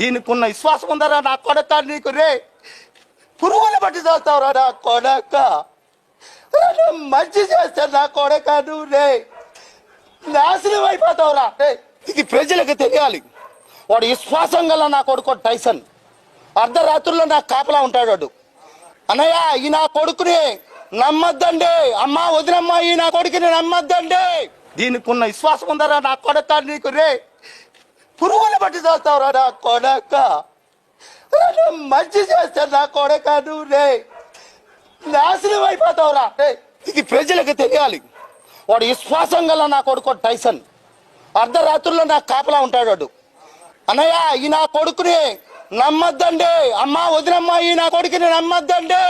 దీనికి ఉన్న విశ్వాసం ఉందరా నా కొడక నీకు రే పురుగులు బట్టి చదువుతావురా నా కొడక మంచి చేస్తే నా కొడక నువ్వు రే నాశనం అయిపోతావురా ఇది ప్రజలకు తెలియాలి. వాడు విశ్వాసం గల నా కొడుకు టైసన్ అర్ధరాత్రుల్లో నా కాపలా ఉంటాడు వాడు. అన్నయ్య ఈ నా కొడుకుని నమ్మద్దండి, అమ్మ వదినమ్మ ఈ నా కొడుకుని నమ్మద్దండి. దీనికి ఉన్న విశ్వాసం ఉందరా నా కొడక నీకు రే పురుగులు బట్టి చదువుతావురా నా కొడక మంచి చేస్తే నా కొడక నువ్వు రే నాశనం అయిపోతావురా ఇది ప్రజలకు తెలియాలి. వాడు విశ్వాసం గల నా కొడుకు టైసన్ అర్ధరాత్రుల్లో నా కాపలా ఉంటాడు వాడు. అన్నయ్య ఈ నా కొడుకుని నమ్మద్దండి, అమ్మ వదినమ్మ ఈ నా కొడుకుని నమ్మద్దండి.